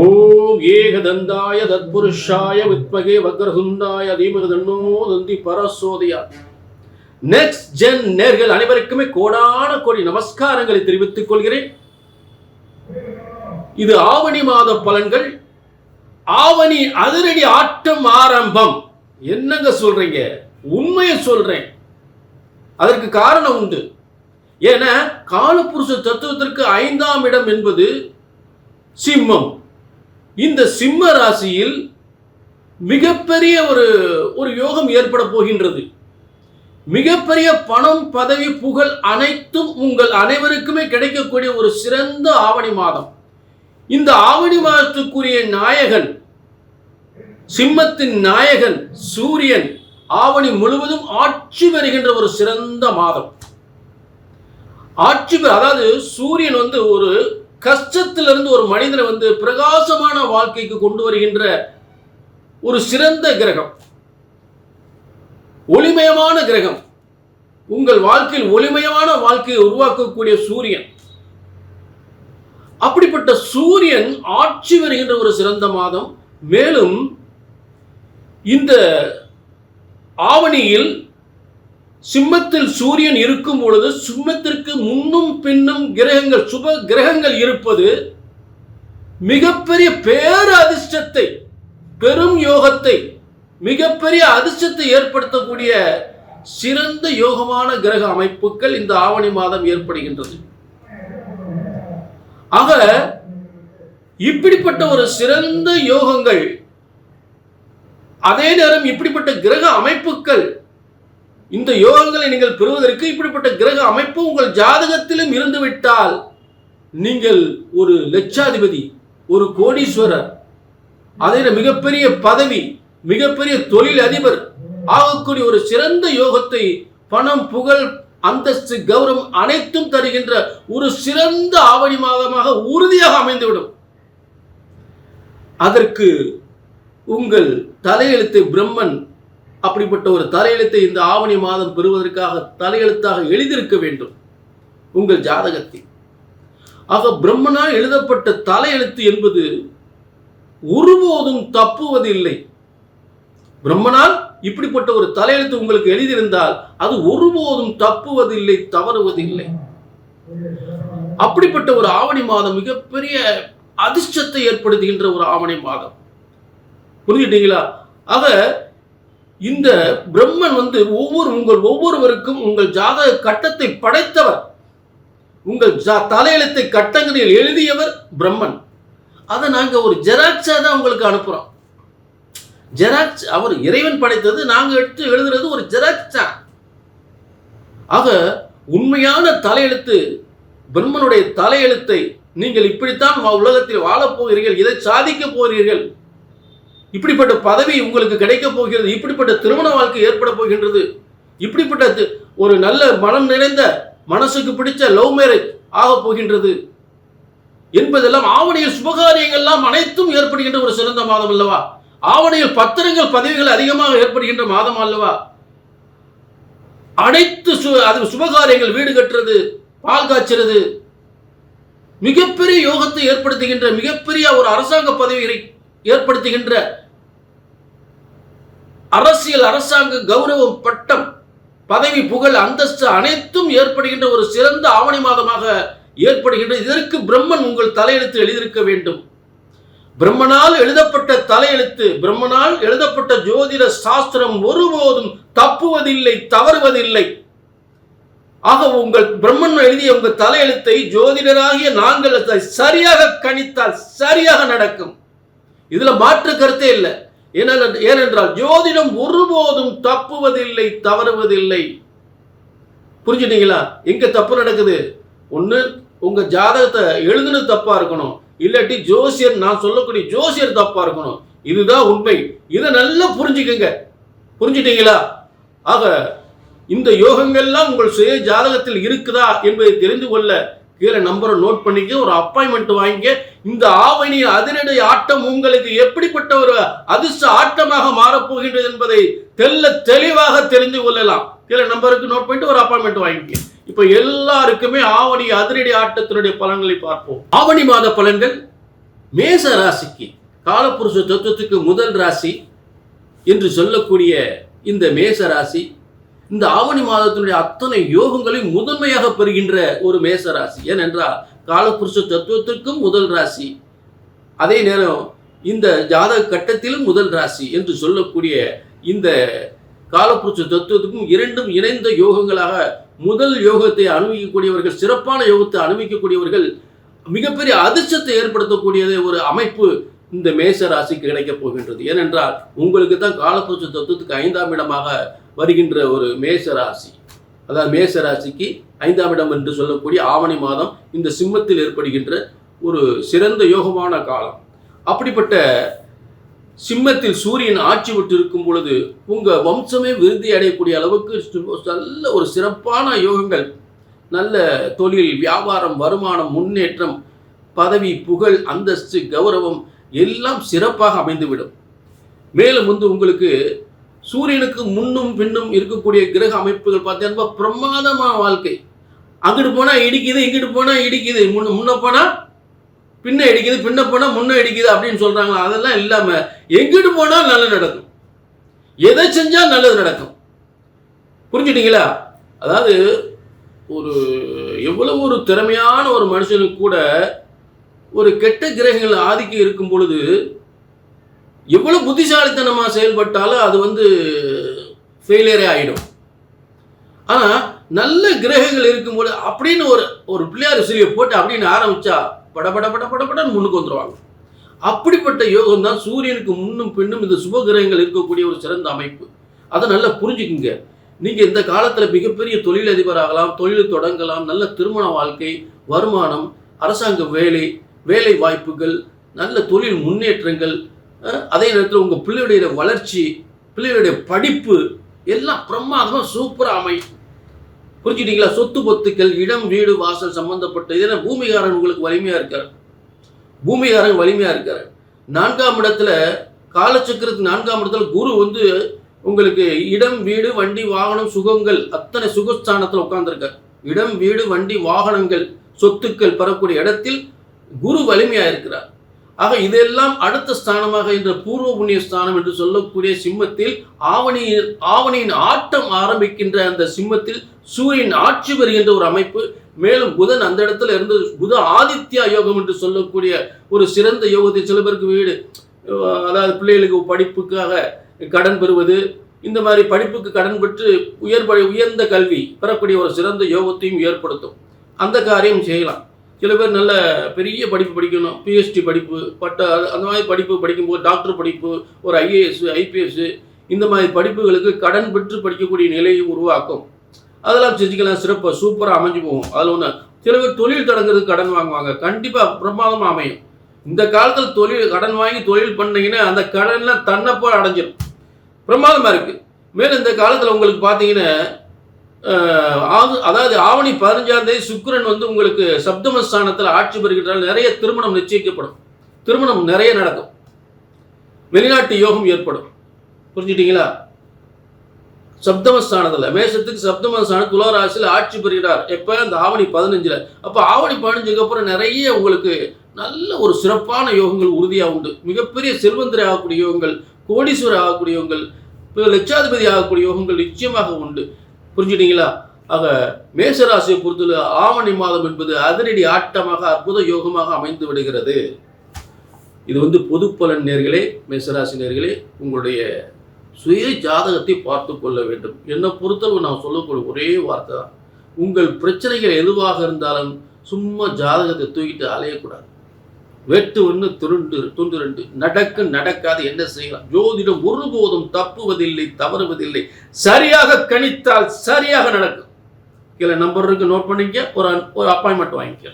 ஓம் ஏகதந்தாய தத்புருஷாய வித்மகே வக்ரதுண்டாய தீமகி தன்னோ தந்தி பரசோதயா. நெக்ஸ்ட் ஜென் நேர்கள் அனைவருக்குமே கோடான கோடி நமஸ்காரங்களை தெரிவித்துக் கொள்கிறேன். இது ஆவணி மாத பலன்கள். ஆவணி அதிரடி ஆட்டம் ஆரம்பம். என்னங்க சொல்றீங்க? உண்மையை சொல்றேன். அதற்கு காரணம் உண்டு. ஏன்னா காலபுருஷ தத்துவத்திற்கு 5ஆம் இடம் என்பது சிம்மம். இந்த சிம்ம ராசியில் மிகப்பெரிய ஒரு யோகம் ஏற்பட போகின்றது. மிகப்பெரிய பணம், பதவி, புகழ் அனைத்தும் உங்கள் அனைவருக்குமே கிடைக்கக்கூடிய ஒரு சிறந்த ஆவணி மாதம். இந்த ஆவணி மாதத்துக்குரிய நாயகன், சிம்மத்தின் நாயகன் சூரியன் ஆவணி முழுவதும் ஆட்சி பெறுகின்ற ஒரு சிறந்த மாதம். அதாவது சூரியன் ஒரு கஷ்டத்திலிருந்து ஒரு மனிதனை பிரகாசமான வாழ்க்கைக்கு கொண்டு வருகின்ற ஒரு சிறந்த கிரகம், ஒளிமயமான கிரகம். உங்கள் வாழ்க்கையில் ஒளிமயமான வாழ்க்கையை உருவாக்கக்கூடிய சூரியன். அப்படிப்பட்ட சூரியன் ஆட்சி வருகின்ற ஒரு சிறந்த மாதம். மேலும் இந்த ஆவணியில் சிம்மத்தில் சூரியன் இருக்கும் பொழுது சிம்மத்திற்கு முன்னும் பின்னும் கிரகங்கள், சுப கிரகங்கள் இருப்பது மிகப்பெரிய பேர் அதிர்ஷ்டத்தை, பெரும் யோகத்தை, மிகப்பெரிய அதிர்ஷ்டத்தை ஏற்படுத்தக்கூடிய சிறந்த யோகமான கிரக அமைப்புகள் இந்த ஆவணி மாதம் ஏற்படுகின்றது. ஆக இப்படிப்பட்ட ஒரு சிறந்த யோகங்கள், அதே நேரம் இப்படிப்பட்ட கிரக அமைப்புகள், இந்த யோகங்களை நீங்கள் பெறுவதற்கு இப்படிப்பட்ட கிரக அமைப்பு உங்கள் ஜாதகத்திலும் இருந்துவிட்டால் நீங்கள் ஒரு லட்சாதிபதி, ஒரு கோடீஸ்வரர், அதே மிகப்பெரிய பதவி, மிகப்பெரிய தொழில் அதிபர் ஆகக்கூடிய ஒரு சிறந்த யோகத்தை, பணம், புகழ், அந்தஸ்து, கௌரவம் அனைத்தும் தருகின்ற ஒரு சிறந்த ஆவணி மாதமாக உறுதியாக அமைந்துவிடும். அதற்கு உங்கள் தலையெழுத்தை பிரம்மன் அப்படிப்பட்ட ஒரு தலையெழுத்தை இந்த ஆவணி மாதம் பெறுவதற்காக தலையெழுத்தாக எழுதியிருக்க வேண்டும் உங்கள் ஜாதகத்தில். ஆக பிரம்மனால் எழுதப்பட்ட தலையெழுத்து என்பது ஒருபோதும் தப்புவதில்லை. பிரம்மனால் இப்படிப்பட்ட ஒரு தலையெழுத்து உங்களுக்கு எழுதியிருந்தால் அது ஒருபோதும் தப்புவதில்லை, தவறுவதில்லை. அப்படிப்பட்ட ஒரு ஆவணி மாதம் மிகப்பெரிய அதிர்ஷ்டத்தை ஏற்படுத்துகின்ற ஒரு ஆவணி மாதம். புரிஞ்சுட்டீங்களா? ஆக இந்த பிரம்மன் உங்கள் ஒவ்வொருவருக்கும் உங்கள் ஜாதக கட்டத்தை படைத்தவர், உங்கள் தலையெழுத்தை கட்டங்களில் எழுதியவர் பிரம்மன். அதை நாங்க ஒரு ஜெராக்ஸா தான் உங்களுக்கு அனுப்புறோம். ஜெராக்ஸ் அவர் இறைவன் படைத்தது, நாங்க எடுத்து எழுதுறது ஒரு ஜெராக்ஸா. ஆக உண்மையான தலையெழுத்து பிரம்மனுடைய தலையெழுத்தை நீங்கள் இப்படித்தான் உலகத்தில் வாழப் போகிறீர்கள், இதை சாதிக்க போகிறீர்கள், இப்படிப்பட்ட பதவி உங்களுக்கு கிடைக்க போகிறது, இப்படிப்பட்ட திருமண வாழ்க்கை ஏற்பட போகின்றது, இப்படிப்பட்ட ஒரு நல்ல மனம் நிறைந்த மனசுக்கு பிடிச்ச லவ் மேரேஜ் ஆக போகின்றது என்பதெல்லாம் ஆவணியில் சுபகாரியங்கள்லாம் அனைத்தும் ஏற்படுகின்ற ஒரு சிறந்த மாதம் அல்லவா? ஆவணியில் பத்திரங்கள், பதவிகள் அதிகமாக ஏற்படுகின்ற மாதம் அல்லவா? அனைத்து சுபகாரியங்கள், வீடு கட்டுறது, பால் காய்ச்சறது, மிகப்பெரிய யோகத்தை ஏற்படுத்துகின்ற, மிகப்பெரிய ஒரு அரசாங்க பதவிகளை ஏற்படுத்துகின்ற, அரசியல், அரசாங்க கௌரவம், பட்டம், பதவி, புகழ், அந்தஸ்து அனைத்தும் ஏற்படுகின்ற ஒரு சிறந்த ஆவணி மாதமாக ஏற்படுகின்ற. இதற்கு பிரம்மன் உங்கள் தலையெழுத்து எழுதியிருக்க வேண்டும். பிரம்மனால் எழுதப்பட்ட தலையெழுத்து, பிரம்மனால் எழுதப்பட்ட ஜோதிட சாஸ்திரம் ஒருபோதும் தப்புவதில்லை, தவறுவதில்லை. ஆக உங்கள் பிரம்மன் எழுதிய உங்கள் தலையெழுத்தை ஜோதிடராகிய நாங்கள் சரியாக கணித்தால் சரியாக நடக்கும். இதுல மாற்று கருத்தே இல்லை. ஏனென்றால் ஜோதிடம் ஒருபோதும் தப்புவதில்லை, தவறுவதில்லை. புரிஞ்சுட்டீங்களா? எங்க தப்பு நடக்குது? ஒண்ணு உங்க ஜாதகத்தை எழுதுனது தப்பா இருக்கணும், இல்லாட்டி ஜோசியர், நான் சொல்லக்கூடிய ஜோசியர் தப்பா இருக்கணும். இதுதான் உண்மை. இதை நல்லா புரிஞ்சுக்கங்க. புரிஞ்சுட்டீங்களா? ஆக இந்த யோகங்கள்லாம் உங்கள் சுய ஜாதகத்தில் இருக்குதா என்பதை தெரிந்து கொள்ள கீழே நம்பரை நோட் பண்ணிக்க, ஒரு அப்பாயின்மெண்ட் வாங்கிக்க. இந்த ஆவணி அதிரடி ஆட்டம் உங்களுக்கு எப்படிப்பட்ட ஒரு அதிர்ஷ்ட ஆட்டமாக மாறப்போகின்றது என்பதை தெளிவாக தெரிந்து கொள்ளலாம். கீழே நம்பருக்கு நோட் பண்ணிட்டு ஒரு அப்பாயின்மெண்ட் வாங்கிக்க. இப்ப எல்லாருக்குமே ஆவணி அதிரடி ஆட்டத்தினுடைய பலன்களை பார்ப்போம். ஆவணி மாத பலன்கள் மேச ராசிக்கு காலபுருஷ தத்துவத்துக்கு முதல் ராசி என்று சொல்லக்கூடிய இந்த மேச ராசி இந்த ஆவணி மாதத்தினுடைய அத்தனை யோகங்களையும் முதன்மையாக பெறுகின்ற ஒரு மேச ராசி. ஏனென்றால் காலபுருஷ தத்துவத்திற்கும் முதல் ராசி, அதே நேரம் இந்த ஜாதக கட்டத்திலும் முதல் ராசி என்று சொல்லக்கூடிய இந்த காலபுருஷ தத்துவத்துக்கும் இரண்டும் இணைந்த யோகங்களாக முதல் யோகத்தை அனுபவிக்கக்கூடியவர்கள், சிறப்பான யோகத்தை அனுபவிக்கக்கூடியவர்கள், மிகப்பெரிய அதிர்ஷ்டத்தை ஏற்படுத்தக்கூடியது ஒரு அமைப்பு இந்த மேச ராசிக்கு கிடைக்கப் போகின்றது. ஏனென்றால் உங்களுக்கு தான் காலபுருஷ தத்துவத்துக்கு 5ஆம் இடமாக வருகின்ற ஒரு மேச ராசி, அதாவது மேச ராசிக்கு 5ஆம் இடம் என்று சொல்லக்கூடிய ஆவணி மாதம் இந்த சிம்மத்தில் ஏற்படுகின்ற ஒரு சிறந்த யோகமான காலம். அப்படிப்பட்ட சிம்மத்தில் சூரியன் ஆட்சி விட்டு இருக்கும் பொழுது உங்கள் வம்சமே விருத்தி அடையக்கூடிய அளவுக்கு நல்ல ஒரு சிறப்பான யோகங்கள், நல்ல தொழில், வியாபாரம், வருமானம், முன்னேற்றம், பதவி, புகழ், அந்தஸ்து, கௌரவம் எல்லாம் சிறப்பாக அமைந்துவிடும். மேலும் உங்களுக்கு சூரியனுக்கு முன்னும் பின்னும் இருக்கக்கூடிய கிரக அமைப்புகள் பார்த்தீங்கன்னா பிரமாதமான வாழ்க்கை. அங்கிட்டு போனால் இடிக்குது, இங்கிட்டு போனால் இடிக்குது, முன்ன போனால் பின்ன இடிக்குது, பின்ன போனால் முன்ன இடிக்குது அப்படின்னு சொல்கிறாங்க. அதெல்லாம் இல்லாமல் எங்கிட்டு போனால் நல்லது நடக்கும், எதை செஞ்சால் நல்லது நடக்கும். புரிஞ்சுட்டீங்களா? அதாவது ஒரு எவ்வளவு ஒரு திறமையான ஒரு மனுஷனுக்கு கூட ஒரு கெட்ட கிரகங்கள் ஆதிக்கம் இருக்கும் பொழுது எவ்வளவு புத்திசாலித்தனமாக செயல்பட்டாலும் அது ஃபெயிலியரே ஆகிடும். ஆனால் நல்ல கிரகங்கள் இருக்கும்போது அப்படின்னு ஒரு பிள்ளையார் சிலையை போட்டு அப்படின்னு ஆரம்பித்தா படன்னு முன்னுக்கு வந்துடுவாங்க. அப்படிப்பட்ட யோகம் தான் சூரியனுக்கு முன்னும் பின்னும் இந்த சுப கிரகங்கள் இருக்கக்கூடிய ஒரு சிறந்த அமைப்பு. அதை நல்லா புரிஞ்சுக்குங்க. நீங்கள் இந்த காலத்தில் மிகப்பெரிய தொழிலதிபராகலாம், தொழில் தொடங்கலாம், நல்ல திருமண வாழ்க்கை, வருமானம், அரசாங்க வேலை வாய்ப்புகள், நல்ல தொழில் முன்னேற்றங்கள், அதே நேரத்தில் உங்கள் பிள்ளையுடைய வளர்ச்சி, பிள்ளைகளுடைய படிப்பு எல்லாம் பிரமாதமாக சூப்பராக அமையும். புரிஞ்சுட்டீங்களா? சொத்து பொத்துக்கள், இடம், வீடு, வாசல் சம்பந்தப்பட்ட இதெல்லாம் பூமிகாரன் உங்களுக்கு வலிமையாக இருக்கார். 4ஆம் இடத்துல காலச்சக்கரத்துக்கு 4ஆம் இடத்துல குரு உங்களுக்கு இடம், வீடு, வண்டி, வாகனம், சுகங்கள் அத்தனை சுகஸ்தானத்தில் உட்கார்ந்துருக்கார். இடம், வீடு, வண்டி, வாகனங்கள், சொத்துக்கள் பெறக்கூடிய இடத்தில் குரு வலிமையாக இருக்கிறார். ஆக இதெல்லாம் அடுத்த ஸ்தானமாக இந்த பூர்வ புண்ணிய ஸ்தானம் என்று சொல்லக்கூடிய சிம்மத்தில் ஆவணியின் ஆட்டம் ஆரம்பிக்கின்ற அந்த சிம்மத்தில் சூரியன் ஆட்சி பெறுகின்ற ஒரு அமைப்பு. மேலும் புதன் அந்த இடத்துல இருந்து புத ஆதித்யா யோகம் என்று சொல்லக்கூடிய ஒரு சிறந்த யோகத்தை, சில பேருக்கு வீடு, அதாவது பிள்ளைகளுக்கு படிப்புக்காக கடன் பெறுவது, இந்த மாதிரி படிப்புக்கு கடன் பெற்று உயர்ந்த கல்வி பெறக்கூடிய ஒரு சிறந்த யோகத்தையும் ஏற்படுத்தும். அந்த காரியம் செய்யலாம். சில பேர் நல்ல பெரிய படிப்பு படிக்கணும், பிஹெச்டி படிப்பு, அந்த மாதிரி படிப்பு படிக்கும்போது டாக்டர் படிப்பு, ஒரு ஐஏஎஸ், ஐபிஎஸ், இந்த மாதிரி படிப்புகளுக்கு கடன் பெற்று படிக்கக்கூடிய நிலையை உருவாக்கும். அதெல்லாம் செஞ்சுக்கலாம், சிறப்பாக சூப்பராக அமைஞ்சு போகும். அதில் ஒன்று, சில பேர் தொழில் தொடங்குறதுக்கு கடன் வாங்குவாங்க, கண்டிப்பாக பிரமாதமாக அமையும். இந்த காலத்தில் கடன் வாங்கி தொழில் பண்ணீங்கன்னா அந்த கடன்லாம் தன்னப்போ அடைஞ்சிடும், பிரமாதமாக இருக்குது. மேலும் இந்த காலத்தில் உங்களுக்கு பார்த்தீங்கன்னா அதாவது ஆவணி 15ஆம் தேதி சுக்கிரன் உங்களுக்கு சப்தமஸ்தானத்தில் ஆட்சி பெறுகிறால் நிறைய திருமணம் நிச்சயிக்கப்படும், திருமணம் நிறைய நடக்கும், வெளிநாட்டு யோகம் ஏற்படும். புரிஞ்சுட்டீங்களா? சப்தமஸ்தானத்தில் மேஷத்துக்கு சப்தமஸ்தானம் துலா ராசியில் ஆட்சி பெறுகிறார். எப்போ? இந்த ஆவணி 15. அப்போ ஆவணி 15க்கு அப்புறம் நிறைய உங்களுக்கு நல்ல ஒரு சிறப்பான யோகங்கள் உறுதியாக உண்டு. மிகப்பெரிய செல்வந்தரை ஆகக்கூடிய யோகங்கள், கோடீஸ்வரர் ஆகக்கூடிய யோகங்கள், லட்சாதிபதி ஆகக்கூடிய யோகங்கள் நிச்சயமாக உண்டு. புரிஞ்சுட்டீங்களா? ஆக மேசராசியை பொறுத்தவரை ஆவணி மாதம் என்பது அதிரடி ஆட்டமாக, அற்புத யோகமாக அமைந்து விடுகிறது. இது பொது பலன் நேர்களே, மேசராசி நேர்களே, உங்களுடைய சுய ஜாதகத்தை பார்த்து கொள்ள வேண்டும். என்னை பொறுத்தளவு நான் சொல்லக்கூடிய ஒரே வார்த்தை தான், உங்கள் பிரச்சனைகள் எதுவாக இருந்தாலும் சும்மா ஜாதகத்தை தூக்கிட்டு அலையக்கூடாது. வெட்டு ஒன்று துண்டு ரெண்டு, நடக்காது, என்ன செய்யலாம்? ஜோதிடம் ஒருபோதும் தப்புவதில்லை, தவறுவதில்லை. சரியாக கணித்தால் சரியாக நடக்கும். கீழே நம்பர் இருக்கு, நோட் பண்ணிக்க, ஒரு அப்பாயின்மெண்ட் வாங்கிக்க.